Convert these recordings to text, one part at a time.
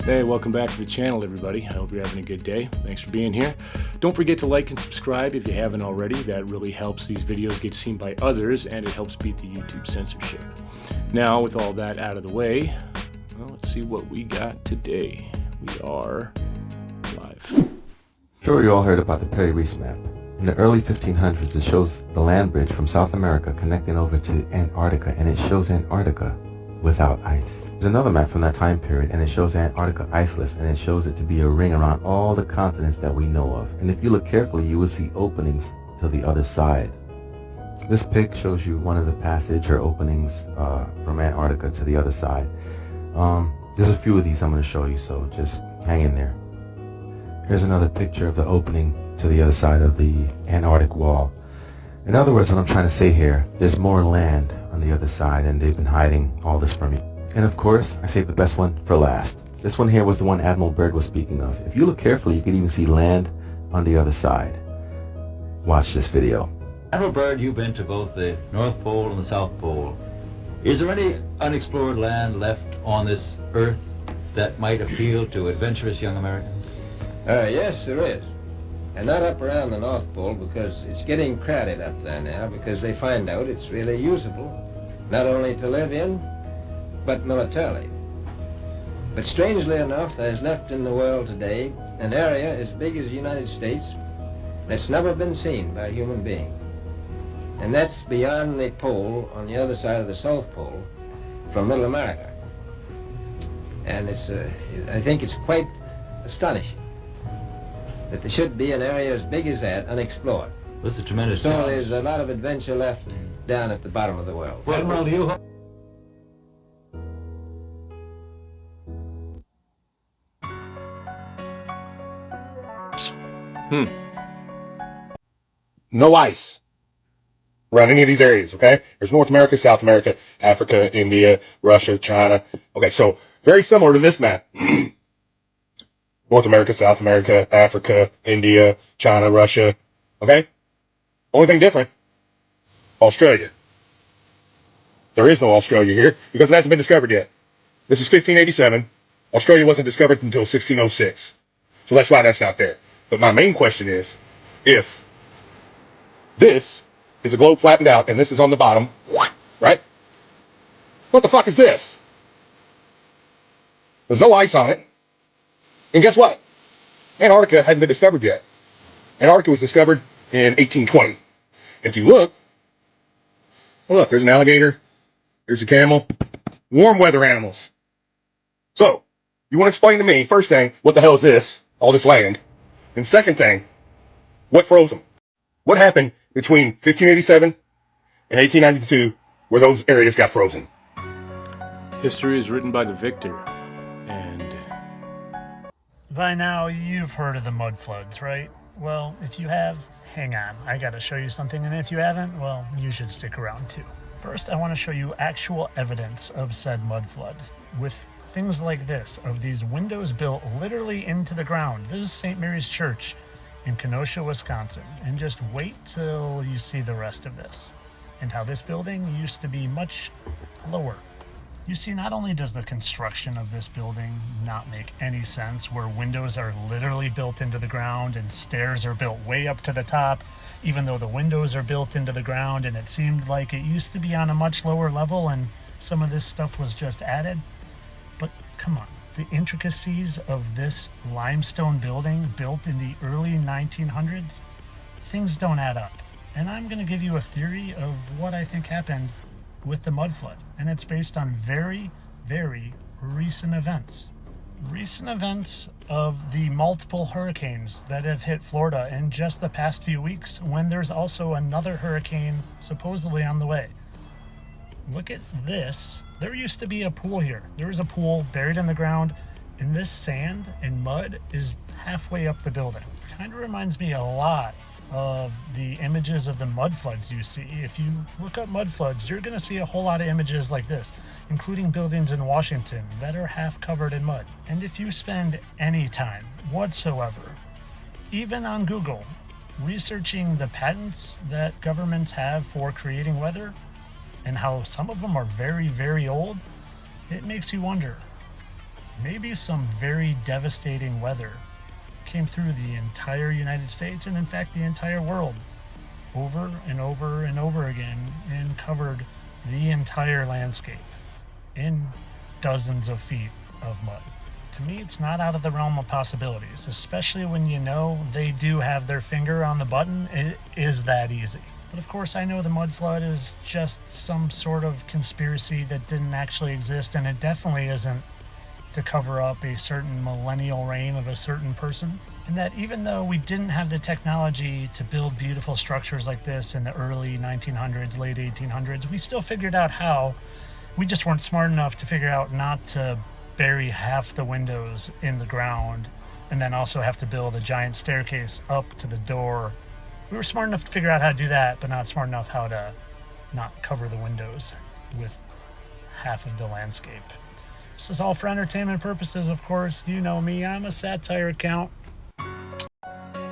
Hey, welcome back to the channel, everybody. I hope you're having a good day. Thanks for being here. Don't forget to like and subscribe if you haven't already. That really helps these videos get seen by others, and it helps beat the YouTube censorship. Now, with all that out of the way, well, let's see what we got today. We are live. Sure, you all heard about the Perry Reese map. In the early 1500s, it shows the land bridge from South America connecting over to Antarctica, and it shows Antarctica without ice. There's another map from that time period, and it shows Antarctica iceless, and it shows it to be a ring around all the continents that we know of. And if you look carefully, you will see openings to the other side. This pic shows you one of the passage or openings from Antarctica to the other side. There's a few of these I'm going to show you, so just hang in there. Here's another picture of the opening to the other side of the Antarctic wall. In other words, what I'm trying to say here, there's more land on the other side, and they've been hiding all this from you. And of course, I saved the best one for last. This one here was the one Admiral Byrd was speaking of. If you look carefully, you can even see land on the other side. Watch this video. Admiral Byrd, you've been to both the North Pole and the South Pole. Is there any unexplored land left on this Earth that might appeal to adventurous young Americans? Yes, there is. And not up around the North Pole, because it's getting crowded up there now, because they find out it's really usable, not only to live in, but militarily. But strangely enough, there's left in the world today an area as big as the United States that's never been seen by a human being. And that's beyond the pole, on the other side of the South Pole, from Middle America. And I think it's quite astonishing that there should be an area as big as that unexplored. That's a tremendous So challenge. there's a lot of adventure left down at the bottom of the world. Well, Admiral, do you... No ice around any of these areas, okay? There's North America, South America, Africa, India, Russia, China. Okay, so very similar to this map. North America, South America, Africa, India, China, Russia, okay? Only thing different, Australia. There is no Australia here because it hasn't been discovered yet. This is 1587. Australia wasn't discovered until 1606. So that's why that's not there. But my main question is, if this is a globe flattened out and this is on the bottom, right? What the fuck is this? There's no ice on it. And guess what? Antarctica hadn't been discovered yet. Antarctica was discovered in 1820. If you look, well, look, there's an alligator, there's a camel, warm weather animals. So, you want to explain to me, first thing, what the hell is this, all this land? And second thing, what froze them? What happened between 1587 and 1892 where those areas got frozen? History is written by the victor, and by now, you've heard of the mud floods, right? Well, if you have, hang on. I gotta show you something, and if you haven't, well, you should stick around too. First, I want to show you actual evidence of said mud flood, with things like this, of these windows built literally into the ground. This is St. Mary's Church in Kenosha, Wisconsin, and just wait till you see the rest of this, and how this building used to be much lower. You see, not only does the construction of this building not make any sense, where windows are literally built into the ground and stairs are built way up to the top, even though the windows are built into the ground, and it seemed like it used to be on a much lower level and some of this stuff was just added. But come on, the intricacies of this limestone building built in the early 1900s, things don't add up. And I'm going to give you a theory of what I think happened with the mud flood, and it's based on very, very recent events. Recent events of the multiple hurricanes that have hit Florida in just the past few weeks, when there's also another hurricane supposedly on the way. Look at this. There used to be a pool here. There was a pool buried in the ground, and this sand and mud is halfway up the building. Kind of reminds me a lot of the images of the mud floods you see. If you look up mud floods, you're going to see a whole lot of images like this, including buildings in Washington that are half covered in mud. And if you spend any time whatsoever, even on Google, researching the patents that governments have for creating weather, and how some of them are very, very old, it makes you wonder, maybe some very devastating weather came through the entire United States and in fact the entire world over and over and over again and covered the entire landscape in dozens of feet of mud. To me, it's not out of the realm of possibilities, especially when you know they do have their finger on the button. It is that easy. But of course, I know the mud flood is just some sort of conspiracy that didn't actually exist, and it definitely isn't to cover up a certain millennial reign of a certain person. And that even though we didn't have the technology to build beautiful structures like this in the early 1900s, late 1800s, we still figured out how. We just weren't smart enough to figure out not to bury half the windows in the ground and then also have to build a giant staircase up to the door. We were smart enough to figure out how to do that, but not smart enough how to not cover the windows with half of the landscape. This is all for entertainment purposes, of course. You know me, I'm a satire account.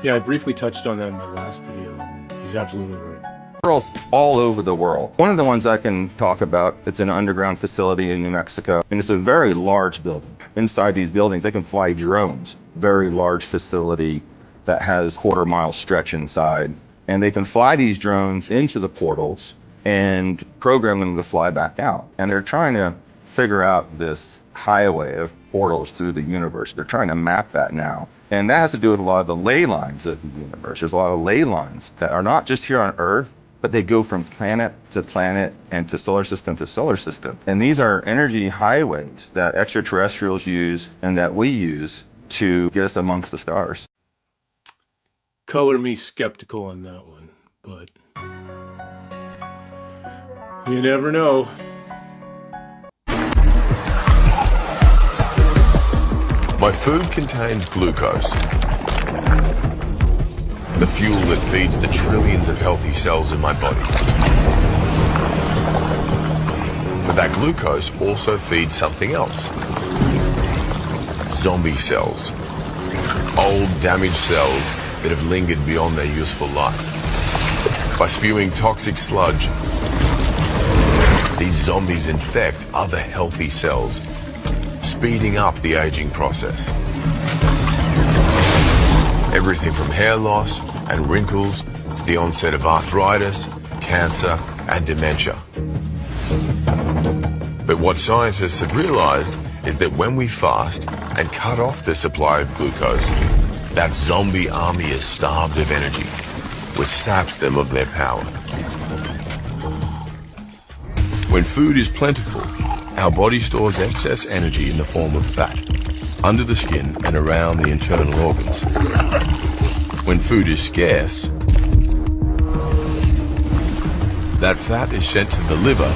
Yeah, I briefly touched on that in my last video. He's absolutely right. Girls all over the world. One of the ones I can talk about, it's an underground facility in New Mexico, and it's a very large building. Inside these buildings, they can fly drones. Very large facility that has quarter-mile stretch inside. And they can fly these drones into the portals and program them to fly back out. And they're trying to figure out this highway of portals through the universe. They're trying to map that now. And that has to do with a lot of the ley lines of the universe. There's a lot of ley lines that are not just here on Earth, but they go from planet to planet and to solar system to solar system. And these are energy highways that extraterrestrials use and that we use to get us amongst the stars. Color me skeptical on that one, but you never know. My food contains glucose, the fuel that feeds the trillions of healthy cells in my body. But that glucose also feeds something else. Zombie cells. Old, damaged cells that have lingered beyond their useful life. By spewing toxic sludge, these zombies infect other healthy cells, speeding up the aging process. Everything from hair loss and wrinkles to the onset of arthritis, cancer, and dementia. But what scientists have realized is that when we fast and cut off the supply of glucose, that zombie army is starved of energy, which saps them of their power. When food is plentiful, our body stores excess energy in the form of fat, under the skin and around the internal organs. When food is scarce, that fat is sent to the liver,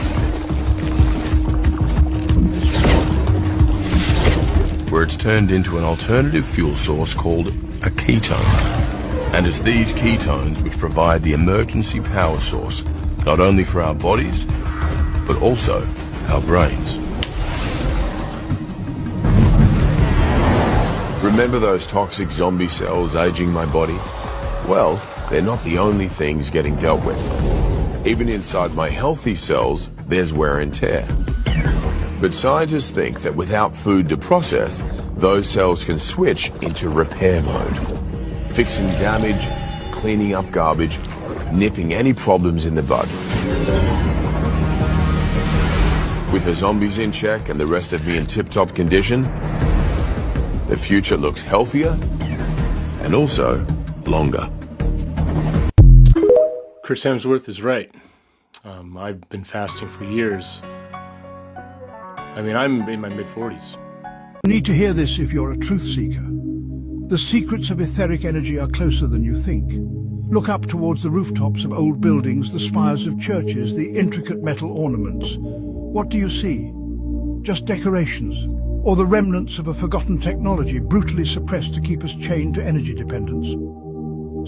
where it's turned into an alternative fuel source called a ketone. And it's these ketones which provide the emergency power source, not only for our bodies, but also our brains. Remember those toxic zombie cells aging my body? Well, they're not the only things getting dealt with. Even inside my healthy cells, there's wear and tear. But scientists think that without food to process, those cells can switch into repair mode, fixing damage, cleaning up garbage, nipping any problems in the bud. With the zombies in check and the rest of me in tip-top condition, the future looks healthier and also longer. Chris Hemsworth is right. I've been fasting for years. I mean, I'm in my mid-40s. You need to hear this if you're a truth seeker. The secrets of etheric energy are closer than you think. Look up towards the rooftops of old buildings, the spires of churches, the intricate metal ornaments. What do you see? Just decorations? Or the remnants of a forgotten technology brutally suppressed to keep us chained to energy dependence?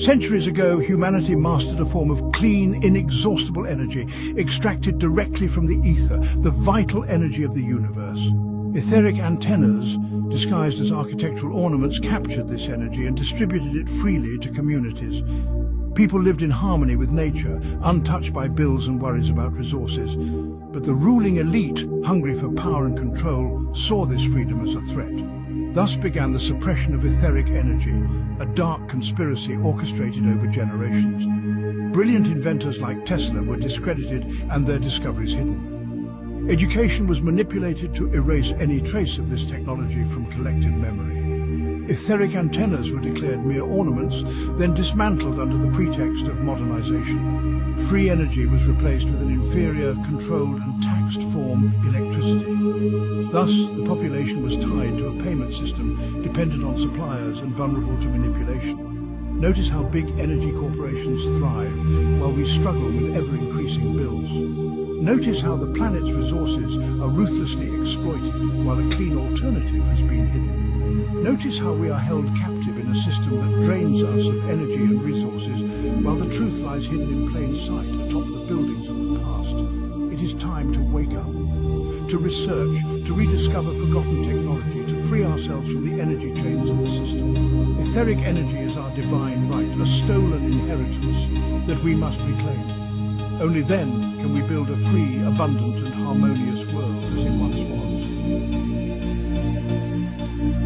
Centuries ago, humanity mastered a form of clean, inexhaustible energy, extracted directly from the ether, the vital energy of the universe. Etheric antennas, disguised as architectural ornaments, captured this energy and distributed it freely to communities. People lived in harmony with nature, untouched by bills and worries about resources. But the ruling elite, hungry for power and control, saw this freedom as a threat. Thus began the suppression of etheric energy, a dark conspiracy orchestrated over generations. Brilliant inventors like Tesla were discredited and their discoveries hidden. Education was manipulated to erase any trace of this technology from collective memory. Etheric antennas were declared mere ornaments, then dismantled under the pretext of modernization. Free energy was replaced with an inferior, controlled and taxed form, electricity. Thus, the population was tied to a payment system dependent on suppliers and vulnerable to manipulation. Notice how big energy corporations thrive while we struggle with ever-increasing bills. Notice how the planet's resources are ruthlessly exploited while a clean alternative has been hidden. Notice how we are held captive in a system that drains us of energy and resources while the truth lies hidden in plain sight atop the buildings of the past. It is time to wake up, to research, to rediscover forgotten technology, to free ourselves from the energy chains of the system. Etheric energy is our divine right, a stolen inheritance that we must reclaim. Only then can we build a free, abundant and harmonious world as it once was.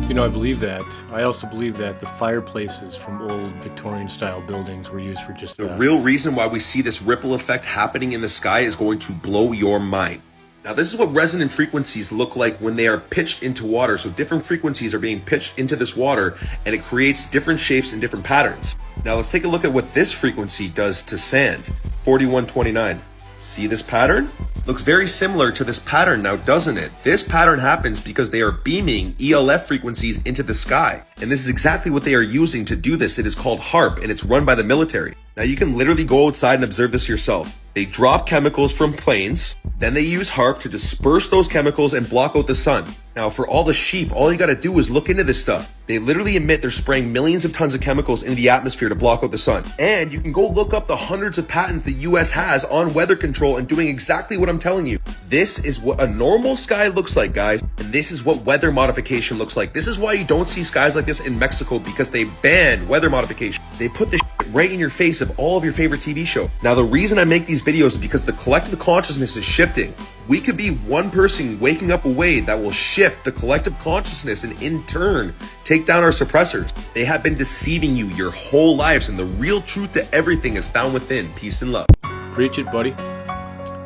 You know, I believe that. I also believe that the fireplaces from old Victorian-style buildings were used for just that. The real reason why we see this ripple effect happening in the sky is going to blow your mind. Now, this is what resonant frequencies look like when they are pitched into water. So different frequencies are being pitched into this water, and it creates different shapes and different patterns. Now, let's take a look at what this frequency does to sand. 4129. See this pattern? Looks very similar to this pattern now, doesn't it? This pattern happens because they are beaming ELF frequencies into the sky. And this is exactly what they are using to do this. It is called HARP, and it's run by the military. Now, you can literally go outside and observe this yourself. They drop chemicals from planes, then they use HARP to disperse those chemicals and block out the sun. Now, for all the sheep, all you gotta do is look into this stuff. They literally admit they're spraying millions of tons of chemicals into the atmosphere to block out the sun. And you can go look up the hundreds of patents the US has on weather control and doing exactly what I'm telling you. This is what a normal sky looks like, guys. And this is what weather modification looks like. This is why you don't see skies like this in Mexico, because they banned weather modification. They put this right in your face of all of your favorite TV show. Now, the reason I make these videos is because the collective consciousness is shifting. We could be one person waking up a way that will shift the collective consciousness and in turn take down our suppressors. They have been deceiving you your whole lives, and the real truth to everything is found within. Peace and love. Preach it, buddy.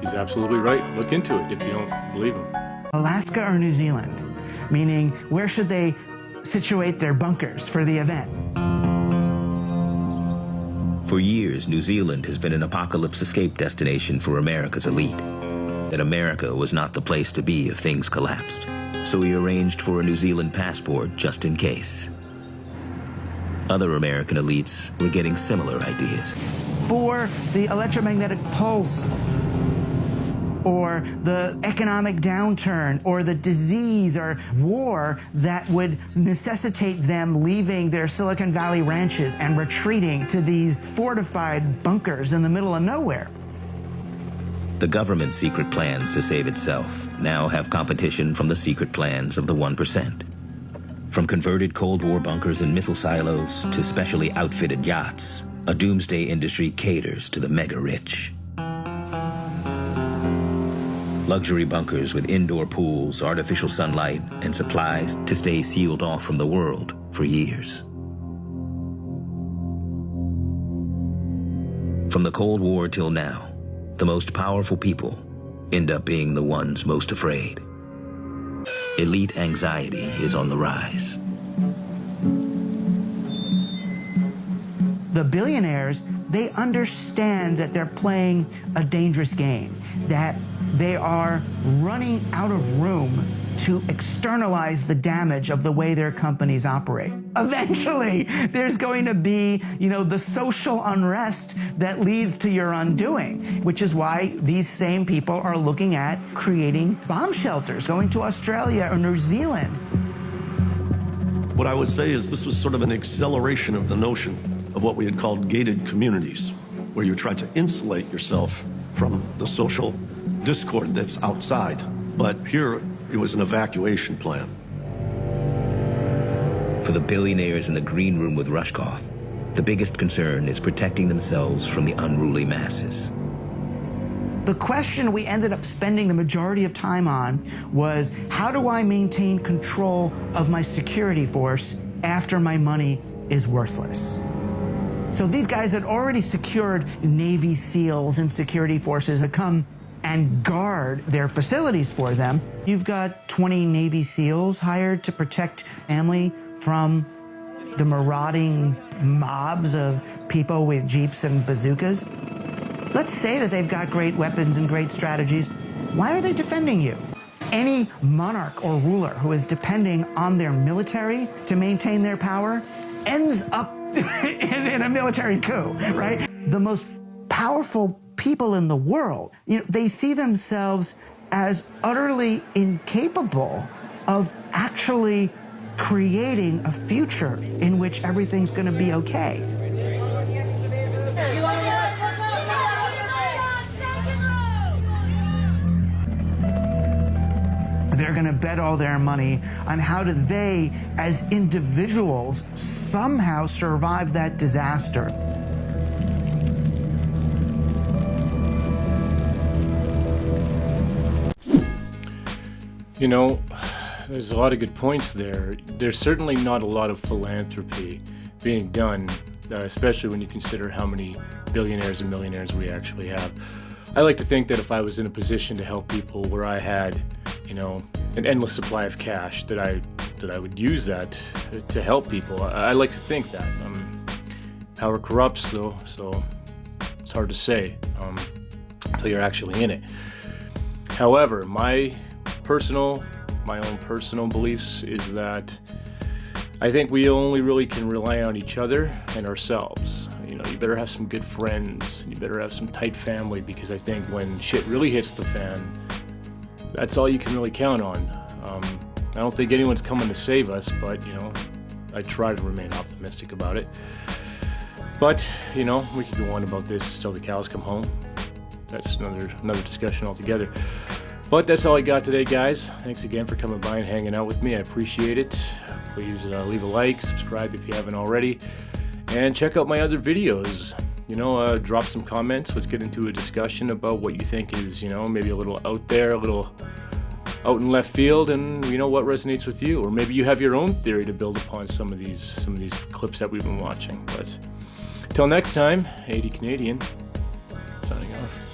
He's absolutely right. Look into it if you don't believe him. Alaska or New Zealand? Meaning, where should they situate their bunkers for the event? For years, New Zealand has been an apocalypse escape destination for America's elite. That America was not the place to be if things collapsed. So we arranged for a New Zealand passport just in case. Other American elites were getting similar ideas. For the electromagnetic pulse, or the economic downturn, or the disease or war that would necessitate them leaving their Silicon Valley ranches and retreating to these fortified bunkers in the middle of nowhere. The government's secret plans to save itself now have competition from the secret plans of the 1%. From converted Cold War bunkers and missile silos to specially outfitted yachts, a doomsday industry caters to the mega-rich. Luxury bunkers with indoor pools, artificial sunlight, and supplies to stay sealed off from the world for years. From the Cold War till now, the most powerful people end up being the ones most afraid. Elite anxiety is on the rise. The billionaires, they understand that they're playing a dangerous game, that they are running out of room to externalize the damage of the way their companies operate. Eventually, there's going to be, the social unrest that leads to your undoing, which is why these same people are looking at creating bomb shelters, going to Australia or New Zealand. What I would say is this was sort of an acceleration of the notion of what we had called gated communities, where you try to insulate yourself from the social discord that's outside. But here, it was an evacuation plan. For the billionaires in the green room with Rushkoff, The biggest concern is protecting themselves from the unruly masses. The question we ended up spending the majority of time on was, how do I maintain control of my security force after my money is worthless? So these guys had already secured Navy SEALs and security forces to come and guard their facilities for them. You've got 20 Navy SEALs hired to protect family from the marauding mobs of people with jeeps and bazookas. Let's say that they've got great weapons and great strategies. Why are they defending you? Any monarch or ruler who is depending on their military to maintain their power ends up in a military coup, right? The most powerful people in the world, they see themselves as utterly incapable of actually creating a future in which everything's going to be okay. They're going to bet all their money on how do they, as individuals, somehow survive that disaster. You know, there's a lot of good points there. There's certainly not a lot of philanthropy being done, especially when you consider how many billionaires and millionaires we actually have. I like to think that if I was in a position to help people where I had, an endless supply of cash, that I would use that to help people. I like to think that. Power corrupts, though, so it's hard to say until you're actually in it. However, my own personal beliefs is that I think we only really can rely on each other and ourselves. You better have some good friends. You better have some tight family, because I think when shit really hits the fan, that's all you can really count on. I don't think anyone's coming to save us, but, I try to remain optimistic about it. But, we could go on about this till the cows come home. That's another discussion altogether. But that's all I got today, guys. Thanks again for coming by and hanging out with me. I appreciate it. Please leave a like, subscribe if you haven't already, and check out my other videos. Drop some comments. Let's get into a discussion about what you think is, maybe a little out there, a little out in left field, and what resonates with you. Or maybe you have your own theory to build upon some of these clips that we've been watching. But till next time, 80 Canadian, signing off.